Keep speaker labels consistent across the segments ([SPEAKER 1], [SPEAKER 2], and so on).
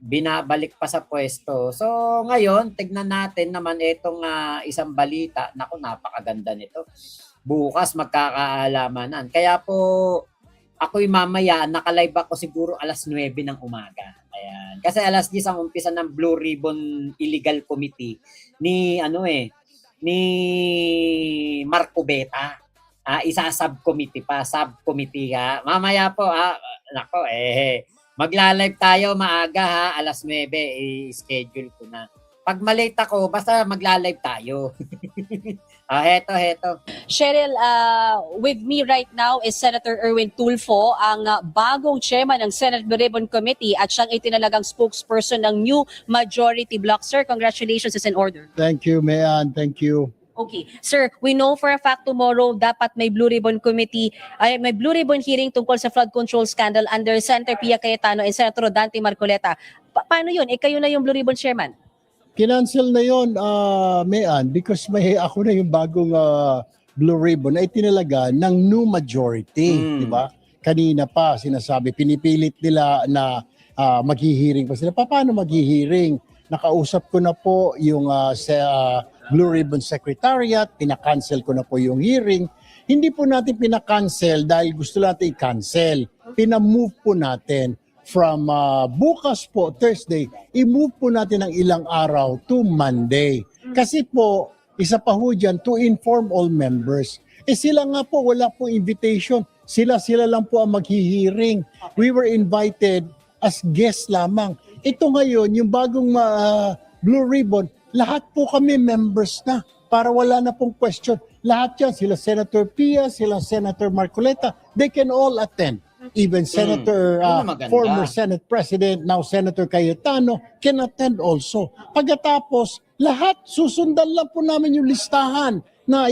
[SPEAKER 1] binabalik pa sa pwesto. So ngayon, tignan natin naman itong isang balita. Naku, napakaganda nito. Bukas magkakaalamanan. Kaya po ako'y mamaya, naka-live ako siguro alas 9 ng umaga. Ayan. Kasi alas 10 ang umpisa ng Blue Ribbon Illegal Committee ni Marco Beta. Isa subcommittee pa, subcommittee ha. Mamaya po nako magla-live tayo maaga ha, alas 9 i-schedule ko na. Pag malate ako, basta magla-live tayo. Heto.
[SPEAKER 2] Cheryl, with me right now is Senator Erwin Tulfo, ang bagong chairman ng Senate Blue Ribbon Committee at siyang itinalagang spokesperson ng new majority bloc. Sir, congratulations, is in order.
[SPEAKER 3] Thank you, Mayan. Thank you.
[SPEAKER 2] Okay. Sir, we know for a fact tomorrow dapat may Blue Ribbon Committee, may Blue Ribbon hearing tungkol sa flood control scandal under Senator Pia Cayetano and Senator Dante Marcoleta. Paano yun? Kayo na yung Blue Ribbon chairman?
[SPEAKER 3] Kinancel na yon, Mayan, because ako na yung bagong Blue Ribbon ay tinalaga ng new majority, di ba? Kanina pa sinasabi, pinipilit nila na maghihiring pa sila. Paano maghihiring? Nakausap ko na po yung Blue Ribbon Secretariat, pinakancel ko na po yung hearing. Hindi po natin pinakancel dahil gusto natin i-cancel. Pinamove po natin from bukas po, Thursday, i-move po natin ng ilang araw to Monday. Kasi po, isa pa ho dyan, to inform all members. Sila nga po, wala pong invitation. Sila lang po ang maghihiring. We were invited as guests lamang. Ito ngayon, yung bagong Blue Ribbon, lahat po kami members na para wala na pong question. Lahat yan, sila Senator Pia, sila Senator Marcoleta, they can all attend. Even Senator, former Senate President, now Senator Cayetano, can attend also. Pagkatapos, lahat susundan lang po namin yung listahan na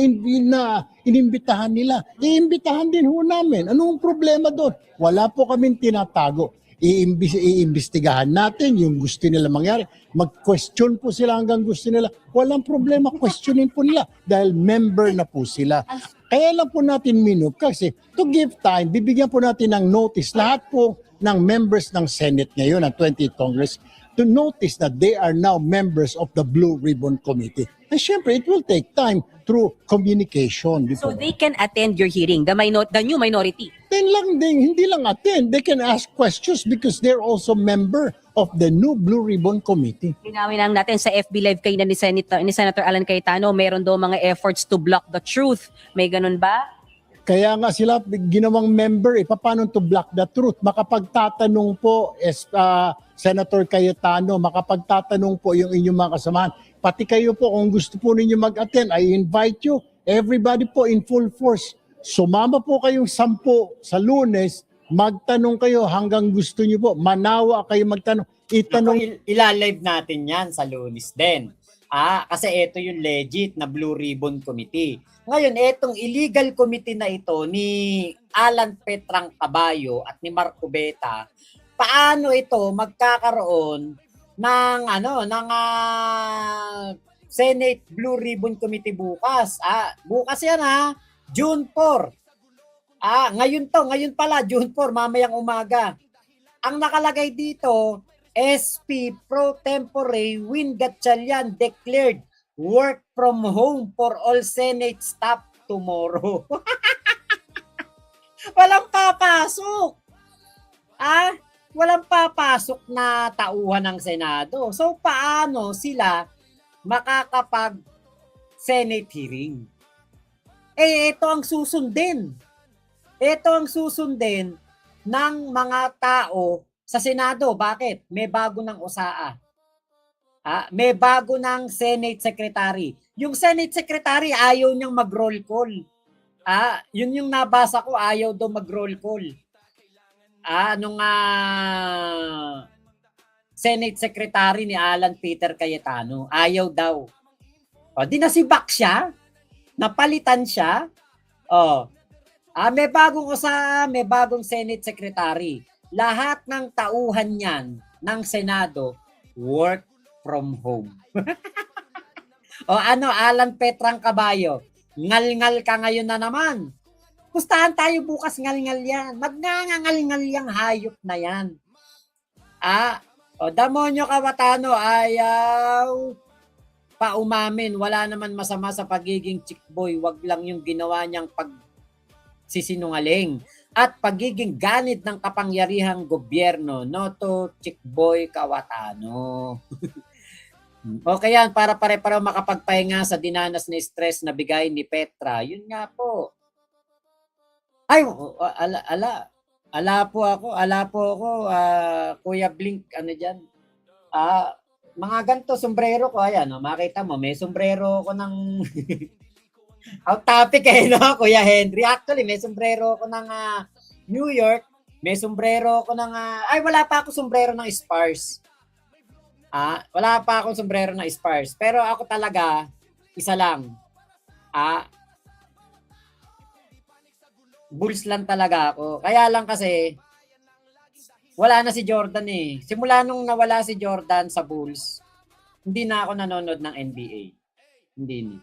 [SPEAKER 3] inimbitahan nila. Iimbitahan din ho namin. Anong problema doon? Wala po kaming tinatago. Iimbestigahan natin yung gusto nila mangyari. Mag-question po sila hanggang gusto nila. Walang problema, questionin po nila dahil member na po sila. Kaya lang po natin minove kasi to give time, bibigyan po natin ng notice lahat po ng members ng Senate ngayon, ng 20th Congress, to notice that they are now members of the Blue Ribbon Committee. And syempre, it will take time through communication.
[SPEAKER 2] So they can attend your hearing, the new minority?
[SPEAKER 3] Then lang din, hindi lang attend. They can ask questions because they're also member of the new Blue Ribbon Committee.
[SPEAKER 2] Linawin lang natin sa FB Live kayo ni Senator Alan Cayetano, meron daw mga efforts to block the truth. May ganun ba?
[SPEAKER 3] Kaya nga sila ginawang member, paano to block the truth? Makapagtatanong po Senator Cayetano, makapagtatanong po yung inyong mga kasamahan. Pati kayo po kung gusto po ninyo mag-attend, I invite you. Everybody po in full force. Sumama po kayong 10 sa Lunes, magtanong kayo hanggang gusto niyo po. Manawa kayo magtanong.
[SPEAKER 1] Ilalive natin yan sa Lunes din. Kasi ito yung legit na Blue Ribbon Committee. Ngayon, itong illegal committee na ito ni Alan Petrang Caballo at ni Marco Beta, paano ito magkakaroon ng Senate Blue Ribbon Committee bukas? Bukas yan June 4. Ngayon pala June 4, mamayang umaga. Ang nakalagay dito, SP Pro Tempore Win Gatchalian declared work from home for all Senate staff tomorrow. Walang papasok. Walang papasok na tauhan ng Senado. So paano sila makakapag Senate hearing? Ito ang susundin. Ito ang susundin ng mga tao sa Senado. Bakit? May bago ng OSAA. May bago ng Senate Secretary. Yung Senate Secretary ayaw niyang mag-roll call. Yun yung nabasa ko, ayaw daw mag-roll call. Senate Secretary ni Alan Peter Cayetano, ayaw daw. Di nasibak siya, napalitan siya. May bagong OSAA, may bagong Senate Secretary. Lahat ng tauhan niyan ng Senado, work from home. Alan Petrang Caballo, ngal-ngal ka ngayon na naman. Pustahan tayo bukas, ngal-ngal yan. Magngangal-ngal yang hayop na yan. O, Damonyo Kawatano ayaw pa umamin. Wala naman masama sa pagiging chick boy. Wag lang yung ginawa niyang pagsisinungaling at pagiging ganid ng kapangyarihang gobyerno. No to chick boy Kawatano. Okay yan, para pare-pareho makapagpahinga sa dinanas na stress na bigay ni Petra. Yun nga po. Ay, ala po ako, Kuya Blink, ano dyan. Mga ganito, sombrero ko, ayan, makita mo, may sombrero ko ng, out topic no, Kuya Henry. Actually, may sombrero ko ng New York, may sombrero ko ng, ay, wala pa ako sombrero ng Spars. Wala pa akong sombrero na Spars. Pero ako talaga, isa lang. Bulls lang talaga ako. Kaya lang kasi, wala na si Jordan eh. Simula nung nawala si Jordan sa Bulls, hindi na ako nanonood ng NBA. Hindi na.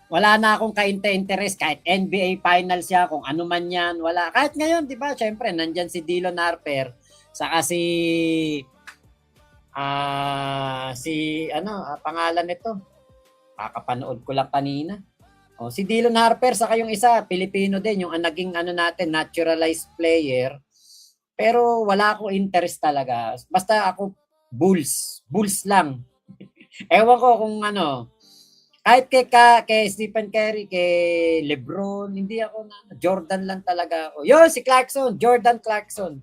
[SPEAKER 1] Wala na akong kainte-interest kahit NBA Finals siya, kung ano man yan, wala. Kahit ngayon, di ba, syempre, nandyan si Dillon Harper, saka pangalan nito. Kakapanood ko lang kanina. Si Dillon Harper saka yung isa, Pilipino din, yung naging naturalized player. Pero wala akong interest talaga. Basta ako Bulls lang. Ewan ko kung kahit kay Stephen Curry, kay LeBron, hindi ako Jordan lang talaga ako. Si Clarkson, Jordan Clarkson.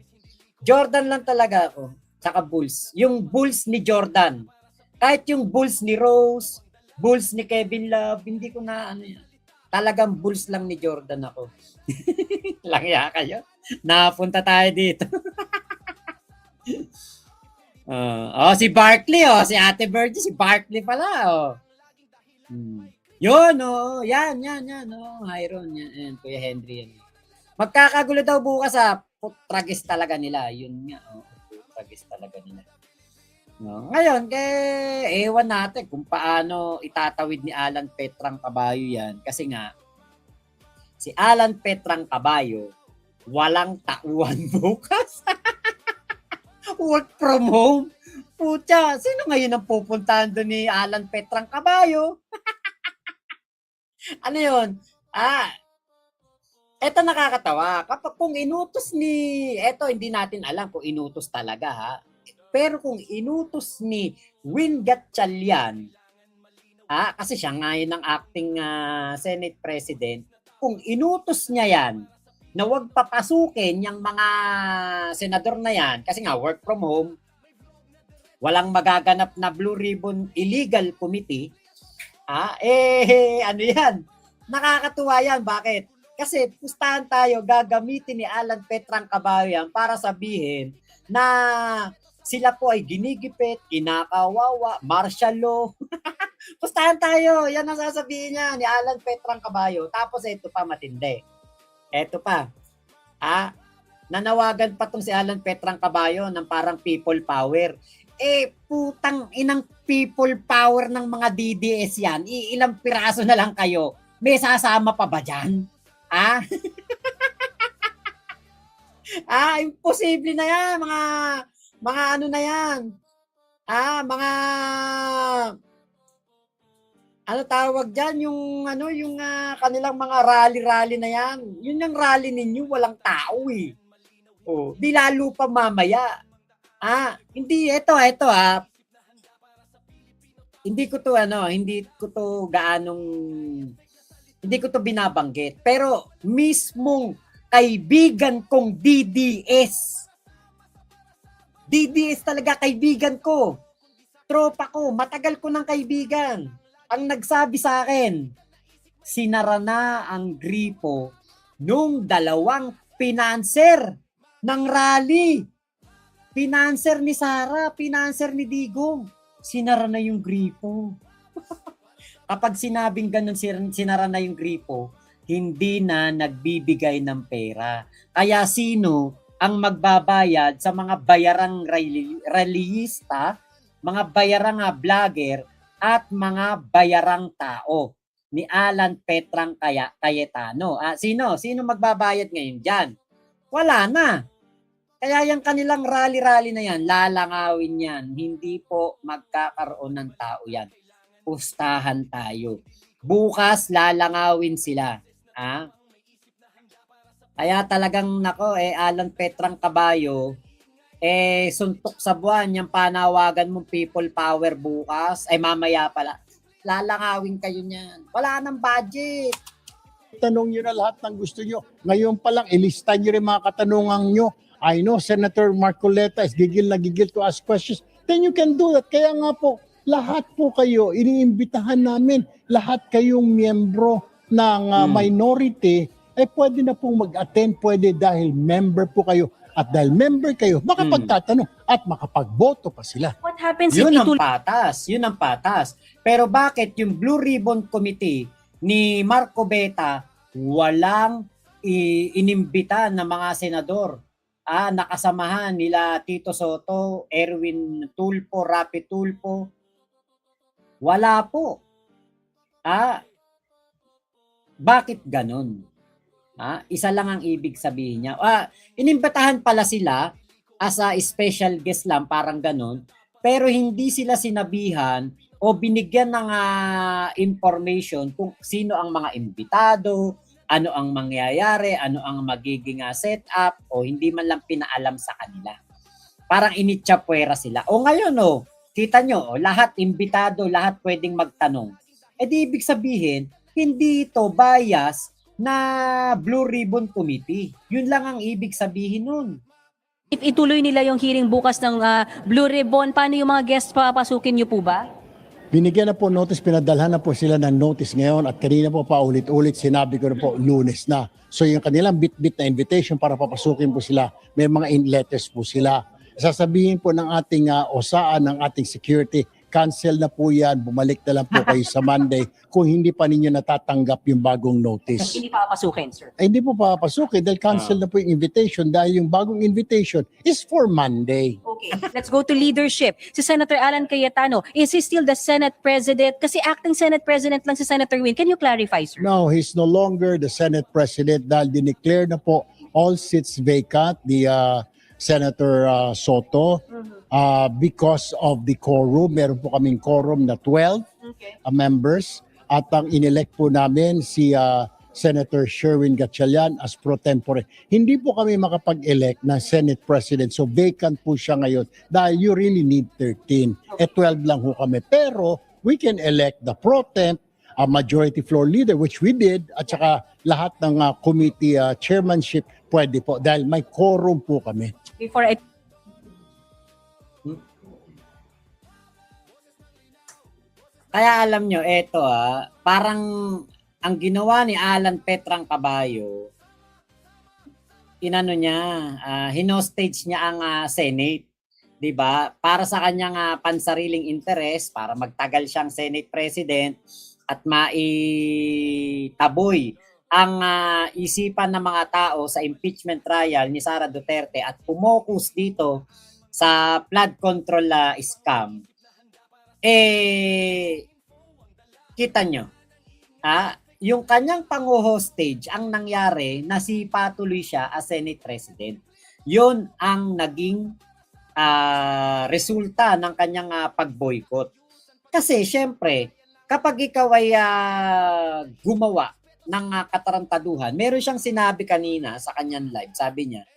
[SPEAKER 1] Jordan lang talaga ako. Saka Bulls. Yung Bulls ni Jordan. Kahit yung Bulls ni Rose, Bulls ni Kevin Love, hindi ko na yan. Talagang Bulls lang ni Jordan ako. Langya kayo. Napunta tayo dito. Si Barkley, si Ate Birdie, si Barkley pala, Yun, yan, Hiron, yan, Kuya Henry, yan. Magkakagulo daw bukas, tragis talaga nila, yun nga, tragis talaga nila. Ngayon, ewan natin kung paano itatawid ni Alan Petrang Caballo yan. Kasi nga, si Alan Petrang Caballo, walang tauhan bukas. Work from home. Pucha, sino ngayon ang pupuntahan doon ni Alan Petrang Caballo? Ano yun? Eto nakakatawa. Kapag kung inutos hindi natin alam kung inutos talaga Pero kung inutos ni Win Gatchalian, kasi siya ngayon ang acting Senate President, kung inutos niya yan, na huwag papasukin yung mga senador na yan, kasi nga work from home, walang magaganap na Blue Ribbon Illegal Committee, ano yan? Nakakatuwa yan. Bakit? Kasi pustahan tayo, gagamitin ni Alan Petrang Caballo yan para sabihin na sila po ay ginigipit, kinakawawa, martial law. Pustahan tayo. Yan ang sasabihin niya ni Alan Petrang Caballo. Tapos ito pa matindi. Ito pa. Nanawagan pa tong si Alan Petrang Caballo ng parang people power. Putang inang people power ng mga DDS yan. Ilang piraso na lang kayo. May sasama pa ba dyan? Imposible na yan. Mga ano na yan. Mga ano tawag dyan? Yung kanilang mga rally-rally na yan. Yun yung rally ninyo, walang tao eh. Di lalo pa mamaya. Hindi, ito hindi ko to binabanggit. Pero mismong kaibigan kong DDS talaga, kaibigan ko. Tropa ko, matagal ko ng kaibigan. Ang nagsabi sa akin, sinara na ang gripo nung dalawang pinanser ng rally. Pinanser ni Sara, pinanser ni Digong. Sinara na yung gripo. Kapag sinabing ganun, sinara na yung gripo, hindi na nagbibigay ng pera. Kaya sino ang magbabayad sa mga bayarang rallyista, mga bayarang vlogger, at mga bayarang tao ni Alan Petrang Cayetano? Sino magbabayad ngayon dyan? Wala na. Kaya yung kanilang rally-rally na yan, lalangawin yan. Hindi po magkakaroon ng tao yan. Pustahan tayo. Bukas, lalangawin sila. Ha? Kaya talagang, nako, Alan Petrang Kabayo, suntok sa buwan, yung panawagan mong people power bukas, mamaya pala. Lalangawin kayo niyan. Wala nang budget.
[SPEAKER 3] Tanong nyo na lahat ng gusto nyo. Ngayon pa lang, ilista nyo rin mga katanungan nyo. I know Senator Marcoleta is gigil na gigil to ask questions. Then you can do that. Kaya nga po, lahat po kayo, iniimbitahan namin, lahat kayong miyembro ng minority, pwede na pong mag-attend, pwede dahil member po kayo. At dahil member kayo, makapagtatanong at makapagboto pa sila.
[SPEAKER 2] What happens
[SPEAKER 1] Yun
[SPEAKER 2] if
[SPEAKER 1] ang patas. Yun ang patas. Pero bakit yung Blue Ribbon Committee ni Marco Beta walang inimbita ng mga senador? Nakasamahan nila Tito Soto, Erwin Tulfo, Rapi Tulfo. Wala po. Bakit ganun? Isa lang ang ibig sabihin niya. Inimbitahan pala sila as a special guest lang, parang ganun. Pero hindi sila sinabihan o binigyan ng information kung sino ang mga imbitado, ano ang mangyayari, ano ang magiging setup, o hindi man lang pinaalam sa kanila. Parang initsapuera sila. O ngayon, kita nyo, lahat imbitado, lahat pwedeng magtanong. Di ibig sabihin, hindi ito bias na Blue Ribbon Committee. Yun lang ang ibig sabihin nun.
[SPEAKER 2] If ituloy nila yung hearing bukas ng Blue Ribbon, paano yung mga guests papasukin niyo po ba?
[SPEAKER 3] Binigyan na po notice, pinadalhan na po sila ng notice ngayon at kanina po paulit-ulit sinabi ko na po Lunes na. So yung kanilang bit-bit na invitation para papasukin po sila, may mga letters po sila. Sasabihin po ng ating osaan, ng ating security, cancel na po yan, bumalik na lang po kayo sa Monday kung hindi pa ninyo natatanggap yung bagong notice.
[SPEAKER 2] Hindi papasukin, sir.
[SPEAKER 3] Hindi po papasukin dahil cancel na po yung invitation dahil yung bagong invitation is for Monday.
[SPEAKER 2] Okay, let's go to leadership. Si Senator Alan Cayetano, is he still the Senate President? Kasi acting Senate President lang si Senator Win. Can you clarify, sir?
[SPEAKER 3] No, he's no longer the Senate President dahil dineclare na po all seats vacant, the Senator Soto, because of the quorum. Meron po kaming quorum na 12 members at ang inelect po namin si Senator Sherwin Gatchalian as pro tempore. Hindi po kami makapag-elect na Senate President, so vacant po siya ngayon dahil you really need 13. 12 lang po kami. Pero we can elect the pro temp, a majority floor leader, which we did, at saka lahat ng committee chairmanship pwede po dahil may quorum po kami.
[SPEAKER 2] Before I...
[SPEAKER 1] Kaya alam nyo, parang ang ginawa ni Alan Petrang Kabayo, hinostage niya ang Senate. 'Di ba? Para sa kanyang pansariling interes, para magtagal siyang Senate President at maitaboy ang isipan ng mga tao sa impeachment trial ni Sara Duterte at pumokus dito sa flood control scam. Kita nyo, yung kanyang pangu-hostage, ang nangyari, nasipa tuloy siya as Senate President. Yun ang naging resulta ng kanyang pag-boycott. Kasi syempre, kapag ikaw ay gumawa ng katarantaduhan, meron siyang sinabi kanina sa kanyang live, sabi niya,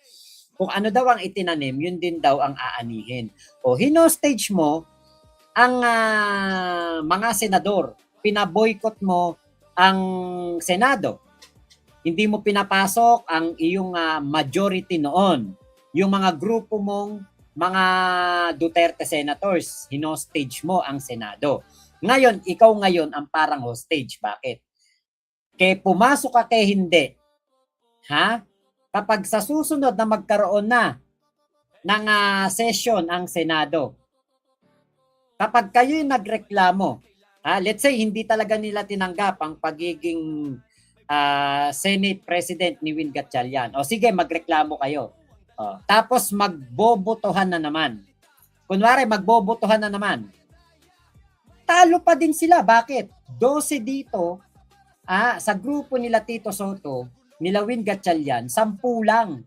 [SPEAKER 1] kung ano daw ang itinanim, yun din daw ang aanihin. O hinostage mo ang mga senador, pinaboycott mo ang Senado. Hindi mo pinapasok ang iyong majority noon. Yung mga grupo mong mga Duterte senators, hinostage mo ang Senado. Ngayon, ikaw ngayon ang parang hostage. Bakit? Kaya pumasok ka kay hindi. Kapag sa susunod na magkaroon na ng session ang Senado, kapag kayo'y nagreklamo, let's say hindi talaga nila tinanggap ang pagiging Senate President ni Win Gatchalian. O sige, magreklamo kayo. Tapos magbobotohan na naman. Kunwari, magbobotohan na naman. Talo pa din sila. Bakit? 12 dito, sa grupo nila Tito Soto, nila Win Gatchalian, 10 lang.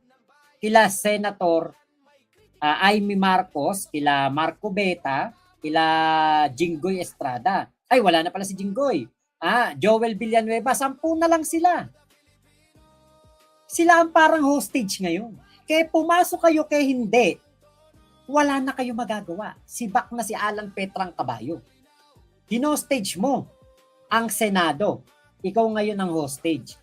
[SPEAKER 1] kila Senator Amy Marcos, kila Marco Beta, kila Jinggoy Estrada. Ay, wala na pala si Jinggoy. Joel Villanueva, 10 na lang sila. Sila ang parang hostage ngayon. Kaya pumasok kayo kaya hindi, wala na kayo magagawa. Sibak na si Alan Petrang Caballo. Hinostage mo ang Senado. Ikaw ngayon ang hostage.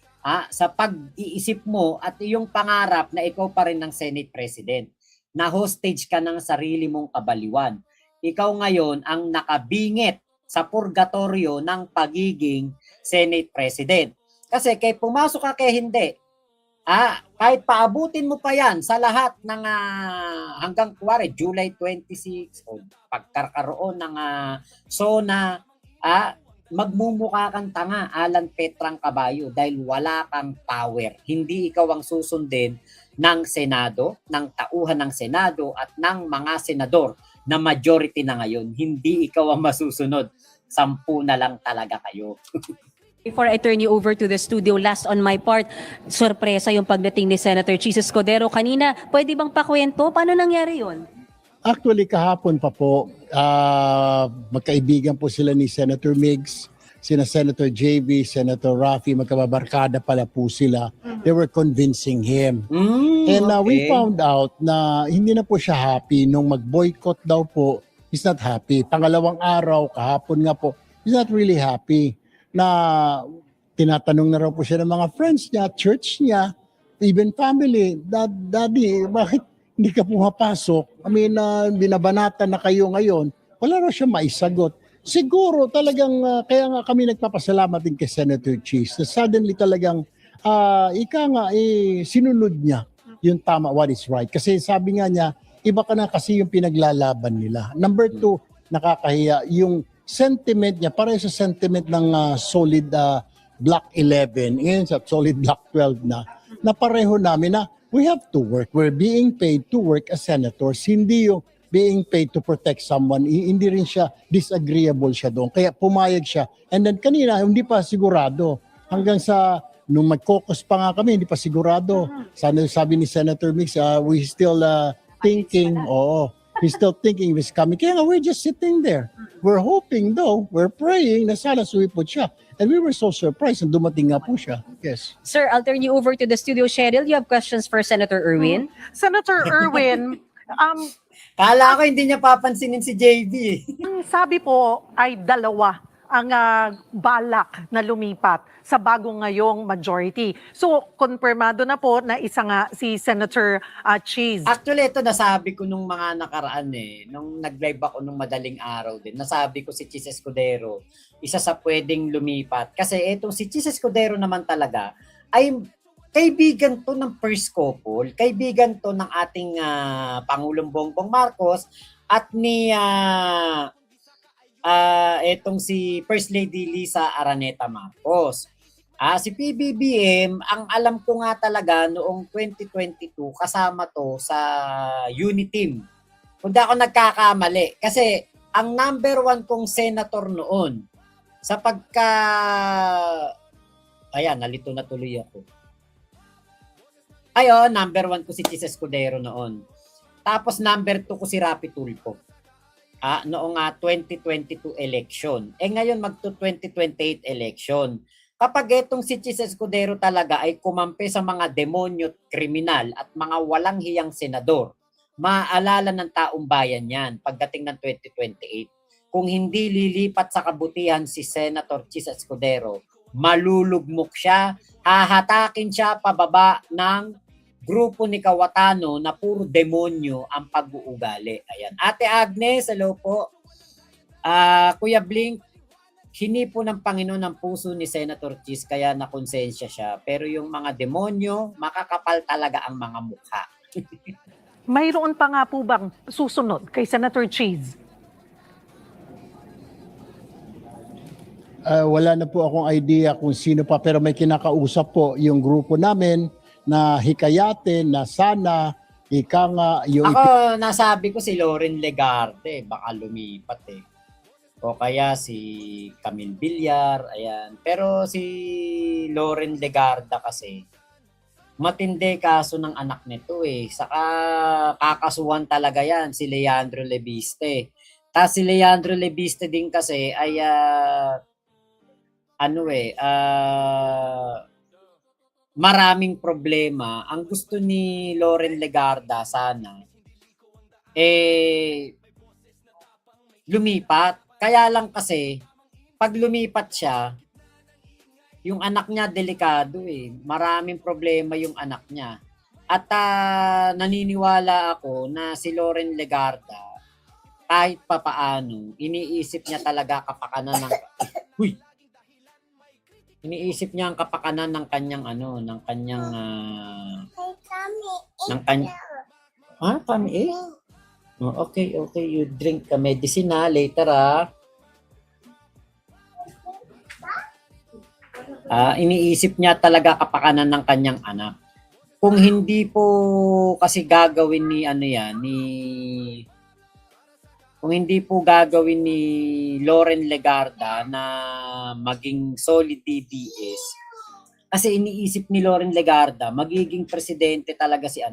[SPEAKER 1] Sa pag-iisip mo at iyong pangarap na ikaw pa rin ang Senate President. Na hostage ka ng sarili mong kabaliwan. Ikaw ngayon ang nakabingit sa purgatorio ng pagiging Senate President. Kasi kay pumasok ka kay hindi, kahit paabutin mo pa yan sa lahat ng hanggang kuwari July 26 o pagkakaroon ng SONA, magmumukha kang tanga, Alan Petrang Caballo, dahil wala kang power. Hindi ikaw ang susundin ng Senado, ng tauhan ng Senado at ng mga senador na majority na ngayon. Hindi ikaw ang masusunod. 10 na lang talaga kayo.
[SPEAKER 2] Before I turn you over to the studio, last on my part, sorpresa yung pagdating ni Senator Chis Escudero kanina. Pwede bang pakwento? Paano nangyari yun?
[SPEAKER 3] Actually, kahapon pa po, magkaibigan po sila ni Senator Migs, sina Senator JB, Senator Raffy, magkababarkada pala po sila. They were convincing him. And we found out na hindi na po siya happy nung mag-boycott daw po. He's not happy. Pangalawang araw, kahapon nga po, he's not really happy. Na tinatanong na raw po siya ng mga friends niya, church niya, even family, Daddy, bakit hindi ka pumapasok? I mean, binabanatan na kayo ngayon. Wala raw siya maisagot. Siguro talagang, kaya nga kami nagpapasalamat din kay Senator Chis. Na suddenly talagang, sinunod niya yung tama, what is right. Kasi sabi nga niya, iba ka na kasi yung pinaglalaban nila. Number 2, nakakahiya, yung sentiment niya, parang sa sentiment ng solid Block 11, ngayon sa solid Block 12 na pareho namin na we have to work. We're being paid to work as senators. Hindi yung being paid to protect someone. Hindi rin siya disagreeable siya doon. Kaya pumayag siya. And then kanina, hindi pa sigurado. Hanggang sa, nung mag-caucus pa nga kami, hindi pa sigurado. Sabi ni Senator Mix, we still thinking, we're still thinking this coming. Kaya nga, we're just sitting there. We're hoping though, we're praying na sana suwipot siya. And we were so surprised na dumating nga po siya. Yes.
[SPEAKER 2] Sir, I'll turn you over to the studio. Cheryl, you have questions for Senator Erwin?
[SPEAKER 4] Senator Erwin,
[SPEAKER 1] Kala ko hindi niya papansinin si JB.
[SPEAKER 4] ang sabi po ay dalawa ang balak na lumipat sa bagong ngayong majority. So, konfirmado na po na isa nga si Senator Chis.
[SPEAKER 1] Actually, ito nasabi ko nung mga nakaraan nung nag-live ako nung madaling araw din. Nasabi ko si Chis Escudero, isa sa pwedeng lumipat. Kasi itong si Chis Escudero naman talaga ay kaibigan to ng first couple, kaibigan to ng ating Pangulong Bongbong Marcos at ni etong si First Lady Lisa Araneta Marcos. Si PBBM, ang alam ko nga talaga noong 2022, kasama to sa Uniteam. Kung di ako nagkakamali. Kasi ang number 1 kong senator noon, sa nalito na tuloy ako. Number 1 ko si Chis Escudero noon. Tapos number 2 ko si Rapi Tulfo. Noong 2022 election. Ngayon magto-2028 election. Kapag itong si Chis Escudero talaga ay kumampi sa mga demonyo at kriminal at mga walang hiyang senador, maaalala ng taong bayan yan pagdating ng 2028. Kung hindi lilipat sa kabutihan si Senator Chis Escudero, malulugmok siya, hahatakin siya pababa ng grupo ni Kawatano na puro demonyo ang pag-uugali. Ayan. Ate Agnes, hello po. Kuya Blink, hinipo ng Panginoon ang puso ni Senator Chis kaya nakonsensya siya. Pero yung mga demonyo, makakapal talaga ang mga mukha.
[SPEAKER 4] Mayroon pa nga po bang susunod kay Senator Chis?
[SPEAKER 3] Wala na po akong idea kung sino pa, pero may kinakausap po yung grupo namin na hikayatin na sana ika nga yung...
[SPEAKER 1] Ako, nasabi ko si Loren Legarde, baka lumipat O kaya si Camille Villar, ayan. Pero si Loren Legarda kasi, matindi kaso ng anak nito eh. Saka kakasuhan talaga yan si Leandro Lebiste. Tapos si Leandro Lebiste din kasi ay maraming problema. Ang gusto ni Loren Legarda sana lumipat. Kaya lang kasi pag lumipat siya, yung anak niya delikado eh. Maraming problema yung anak niya. At naniniwala ako na si Loren Legarda kahit papaano, iniisip niya talaga kapakanan ng iniisip niya ang kapakanan ng kanyang ng kanyang kami Oh, okay, you drink medicine later iniisip niya talaga kapakanan ng kanyang anak. Kung hindi po kasi gagawin kung hindi po gagawin ni Loren Legarda na maging solid DDS, kasi iniisip ni Loren Legarda, magiging presidente talaga si